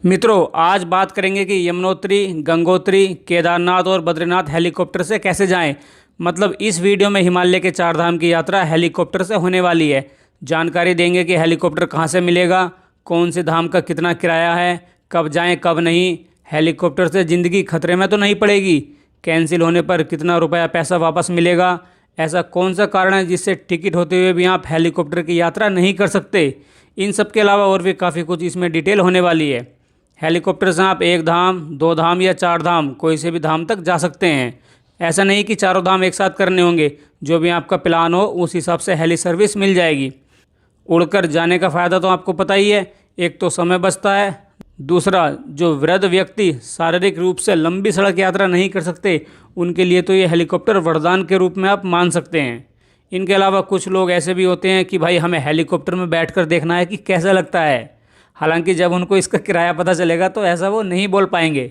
मित्रों, आज बात करेंगे कि यमुनोत्री, गंगोत्री, केदारनाथ और बद्रीनाथ हेलीकॉप्टर से कैसे जाएं। मतलब इस वीडियो में हिमालय के चार धाम की यात्रा हेलीकॉप्टर से होने वाली है। जानकारी देंगे कि हेलीकॉप्टर कहां से मिलेगा, कौन से धाम का कितना किराया है, कब जाएं कब नहीं, हेलीकॉप्टर से ज़िंदगी खतरे में तो नहीं पड़ेगी, कैंसिल होने पर कितना रुपया पैसा वापस मिलेगा, ऐसा कौन सा कारण है जिससे टिकट होते हुए भी आप हेलीकॉप्टर की यात्रा नहीं कर सकते। इन सब के अलावा और भी काफ़ी कुछ इसमें डिटेल होने वाली है। हेलीकॉप्टर से आप एक धाम, दो धाम या चार धाम, कोई से भी धाम तक जा सकते हैं। ऐसा नहीं कि चारों धाम एक साथ करने होंगे, जो भी आपका प्लान हो उस हिसाब से हेली सर्विस मिल जाएगी। उड़कर जाने का फ़ायदा तो आपको पता ही है, एक तो समय बचता है, दूसरा जो वृद्ध व्यक्ति शारीरिक रूप से लंबी सड़क यात्रा नहीं कर सकते उनके लिए तो ये हेलीकॉप्टर वरदान के रूप में आप मान सकते हैं। इनके अलावा कुछ लोग ऐसे भी होते हैं कि भाई हमें हेलीकॉप्टर में बैठकर देखना है कि कैसा लगता है। हालांकि जब उनको इसका किराया पता चलेगा तो ऐसा वो नहीं बोल पाएंगे।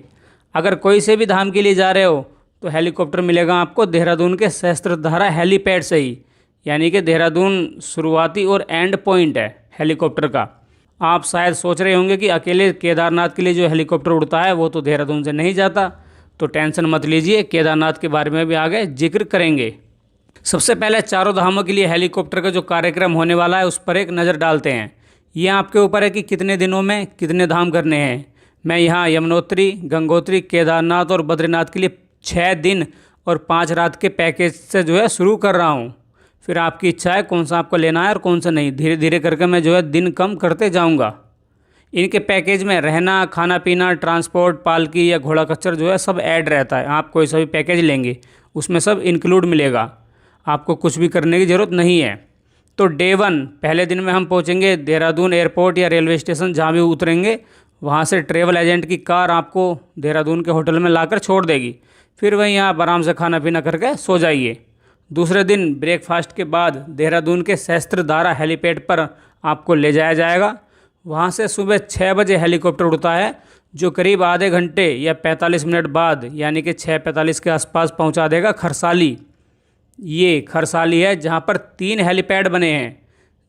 अगर कोई से भी धाम के लिए जा रहे हो तो हेलीकॉप्टर मिलेगा आपको देहरादून के सहस्त्रधारा हेलीपैड से ही, यानी कि देहरादून शुरुआती और एंड पॉइंट है हेलीकॉप्टर का। आप शायद सोच रहे होंगे कि अकेले केदारनाथ के लिए जो हेलीकॉप्टर उड़ता है वो तो देहरादून से नहीं जाता, तो टेंशन मत लीजिए, केदारनाथ के बारे में भी आगे जिक्र करेंगे। सबसे पहले चारों धामों के लिए हेलीकॉप्टर का जो कार्यक्रम होने वाला है उस पर एक नज़र डालते हैं। ये आपके ऊपर है कि कितने दिनों में कितने धाम करने हैं। मैं यहाँ यमुनोत्री, गंगोत्री, केदारनाथ और बद्रीनाथ के लिए 6 दिन और 5 रात के पैकेज से जो है शुरू कर रहा हूँ। फिर आपकी इच्छा है कौन सा आपको लेना है और कौन सा नहीं। धीरे धीरे करके मैं जो है दिन कम करते जाऊँगा। इनके पैकेज में रहना, खाना पीना, ट्रांसपोर्ट, पालकी या घोड़ा खच्चर जो है सब ऐड रहता है। आप कोई सा भी पैकेज लेंगे उसमें सब इंक्लूड मिलेगा, आपको कुछ भी करने की ज़रूरत नहीं है। तो डे 1 पहले दिन में हम पहुंचेंगे देहरादून एयरपोर्ट या रेलवे स्टेशन, जहां भी उतरेंगे वहां से ट्रेवल एजेंट की कार आपको देहरादून के होटल में लाकर छोड़ देगी। फिर वहीं आप आराम से खाना पीना करके सो जाइए। दूसरे दिन ब्रेकफास्ट के बाद देहरादून के सहस्त्रधारा हेलीपैड पर आपको ले जाया जाएगा। वहाँ से सुबह 6 बजे हेलीकॉप्टर उड़ता है, जो करीब आधे घंटे या 45 मिनट बाद यानी कि 6:45 के आसपास पहुँचा देगा खरसाली। ये खरसाली है जहाँ पर 3 हेलीपैड बने हैं,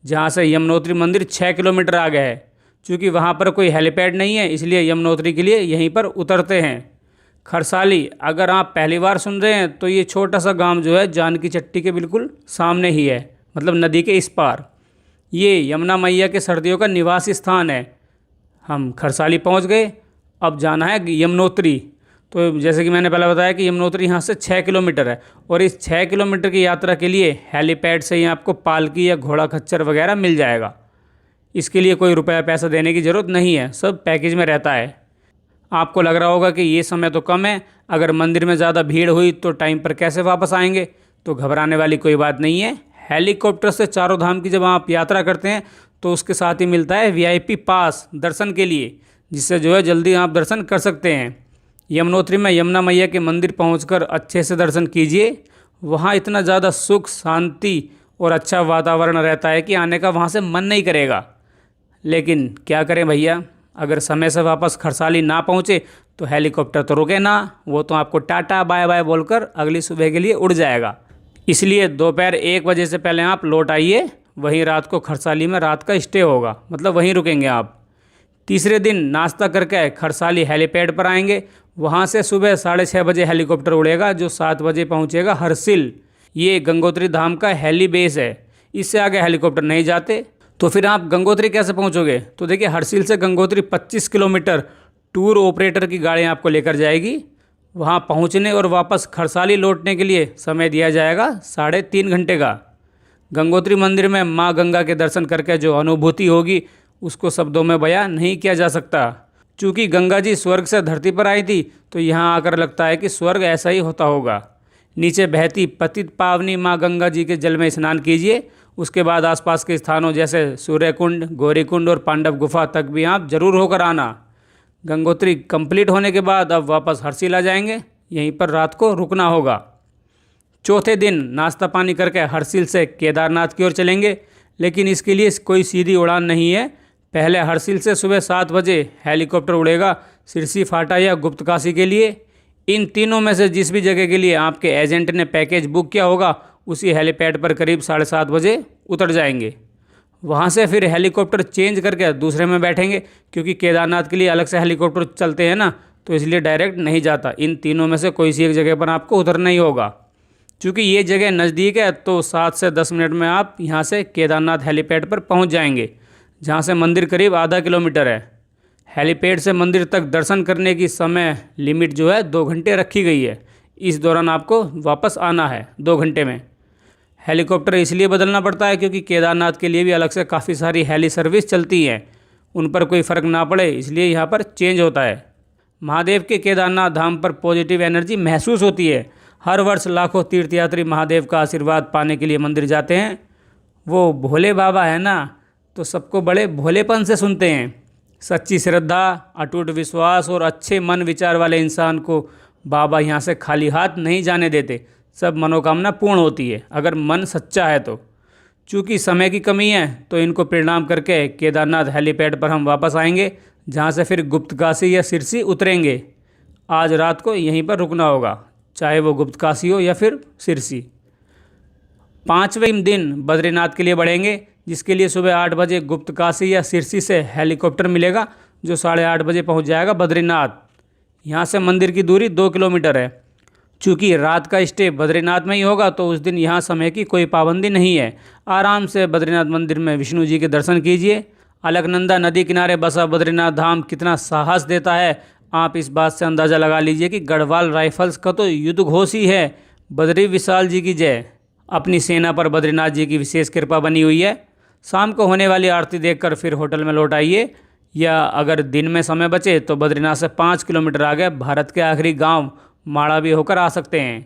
जहाँ से यमुनोत्री मंदिर 6 किलोमीटर आगे है। चूँकि वहाँ पर कोई हेलीपैड नहीं है इसलिए यमुनोत्री के लिए यहीं पर उतरते हैं। खरसाली अगर आप पहली बार सुन रहे हैं तो ये छोटा सा गांव जो है जानकी चट्टी के बिल्कुल सामने ही है, मतलब नदी के इस पार। ये यमुना मैया के सर्दियों का निवास स्थान है। हम खरसाली पहुँच गए, अब जाना है यमुनोत्री। तो जैसे कि मैंने पहले बताया कि यमुनोत्री यहाँ से 6 किलोमीटर है और इस 6 किलोमीटर की यात्रा के लिए हेलीपैड से ही आपको पालकी या घोड़ा खच्चर वगैरह मिल जाएगा। इसके लिए कोई रुपया पैसा देने की ज़रूरत नहीं है, सब पैकेज में रहता है। आपको लग रहा होगा कि ये समय तो कम है, अगर मंदिर में ज़्यादा भीड़ हुई तो टाइम पर कैसे वापस आएंगे। तो घबराने वाली कोई बात नहीं है। हेलीकॉप्टर से चारों धाम की जब आप यात्रा करते हैं तो उसके साथ ही मिलता है VIP पास दर्शन के लिए, जिससे जो है जल्दी आप दर्शन कर सकते हैं। यमुनोत्री में यमुना मैया के मंदिर पहुंचकर अच्छे से दर्शन कीजिए। वहाँ इतना ज़्यादा सुख, शांति और अच्छा वातावरण रहता है कि आने का वहाँ से मन नहीं करेगा। लेकिन क्या करें भैया, अगर समय से वापस खरसाली ना पहुँचे तो हेलीकॉप्टर तो रुके ना, वो तो आपको टाटा बाय बाय बोलकर अगली सुबह के लिए उड़ जाएगा। इसलिए दोपहर 1 बजे से पहले आप लौट आइए। वहीं रात को खरसाली में रात का स्टे होगा, मतलब वहीं रुकेंगे आप। तीसरे दिन नाश्ता करके खरसाली हेलीपैड पर आएंगे। वहाँ से सुबह 6:30 बजे हेलीकॉप्टर उड़ेगा, जो 7 बजे पहुँचेगा हरसिल। ये गंगोत्री धाम का हेली बेस है, इससे आगे हेलीकॉप्टर नहीं जाते। तो फिर आप गंगोत्री कैसे पहुँचोगे? तो देखिए, हरसिल से गंगोत्री 25 किलोमीटर टूर ऑपरेटर की गाड़ी आपको लेकर जाएगी। वहाँ पहुँचने और वापस खरसाली लौटने के लिए समय दिया जाएगा 3.5 घंटे का। गंगोत्री मंदिर में माँ गंगा के दर्शन करके जो अनुभूति होगी उसको शब्दों में बयां नहीं किया जा सकता। चूँकि गंगा जी स्वर्ग से धरती पर आई थी तो यहाँ आकर लगता है कि स्वर्ग ऐसा ही होता होगा। नीचे बहती पतित पावनी माँ गंगा जी के जल में स्नान कीजिए। उसके बाद आसपास के स्थानों जैसे सूर्यकुंड, गौरीकुंड और पांडव गुफा तक भी आप जरूर होकर आना। गंगोत्री कंप्लीट होने के बाद अब वापस हरसिल आ जाएंगे, यहीं पर रात को रुकना होगा। चौथे दिन नाश्ता पानी करके हरसिल से केदारनाथ की ओर चलेंगे, लेकिन इसके लिए कोई सीधी उड़ान नहीं है। पहले हरसिल से सुबह 7 बजे हेलीकॉप्टर उड़ेगा सिरसी फाटा या गुप्तकाशी के लिए। इन तीनों में से जिस भी जगह के लिए आपके एजेंट ने पैकेज बुक किया होगा उसी हेलीपैड पर करीब 7:30 बजे उतर जाएंगे। वहाँ से फिर हेलीकॉप्टर चेंज करके दूसरे में बैठेंगे, क्योंकि केदारनाथ के लिए अलग से हेलीकॉप्टर चलते हैं ना, तो इसलिए डायरेक्ट नहीं जाता। इन तीनों में से कोई सी एक जगह पर आपको उतरना ही होगा। चूँकि ये जगह नज़दीक है तो 7 से 10 मिनट में आप यहाँ से केदारनाथ हेलीपैड पर पहुँच जाएंगे, जहाँ से मंदिर करीब आधा किलोमीटर है। हेलीपैड से मंदिर तक दर्शन करने की समय लिमिट जो है 2 घंटे रखी गई है। इस दौरान आपको वापस आना है 2 घंटे में। हेलीकॉप्टर इसलिए बदलना पड़ता है क्योंकि केदारनाथ के लिए भी अलग से काफ़ी सारी हेली सर्विस चलती हैं, उन पर कोई फ़र्क ना पड़े इसलिए यहाँ पर चेंज होता है। महादेव के केदारनाथ धाम पर पॉजिटिव एनर्जी महसूस होती है। हर वर्ष लाखों तीर्थयात्री महादेव का आशीर्वाद पाने के लिए मंदिर जाते हैं। वो भोले बाबा है ना, तो सबको बड़े भोलेपन से सुनते हैं। सच्ची श्रद्धा, अटूट विश्वास और अच्छे मन विचार वाले इंसान को बाबा यहाँ से खाली हाथ नहीं जाने देते। सब मनोकामना पूर्ण होती है अगर मन सच्चा है तो। चूँकि समय की कमी है तो इनको प्रणाम करके केदारनाथ हेलीपैड पर हम वापस आएंगे, जहाँ से फिर गुप्तकाशी या सिरसी उतरेंगे। आज रात को यहीं पर रुकना होगा, चाहे वो गुप्तकाशी हो या फिर सिरसी। 5वें दिन बद्रीनाथ के लिए बढ़ेंगे, जिसके लिए सुबह 8 बजे गुप्तकाशी या सिरसी से हेलीकॉप्टर मिलेगा, जो 8:30 बजे पहुंच जाएगा बद्रीनाथ। यहाँ से मंदिर की दूरी 2 किलोमीटर है। चूँकि रात का स्टे बद्रीनाथ में ही होगा तो उस दिन यहाँ समय की कोई पाबंदी नहीं है। आराम से बद्रीनाथ मंदिर में विष्णु जी के दर्शन कीजिए। अलकनंदा नदी किनारे बसा बद्रीनाथ धाम कितना साहस देता है, आप इस बात से अंदाज़ा लगा लीजिए कि गढ़वाल राइफल्स का तो युद्ध घोष ही है। बद्री विशाल जी की जय। अपनी सेना पर बद्रीनाथ जी की विशेष कृपा बनी हुई है। शाम को होने वाली आरती देखकर फिर होटल में लौट आइए, या अगर दिन में समय बचे तो बद्रीनाथ से 5 किलोमीटर आगे भारत के आखिरी गांव माड़ा भी होकर आ सकते हैं।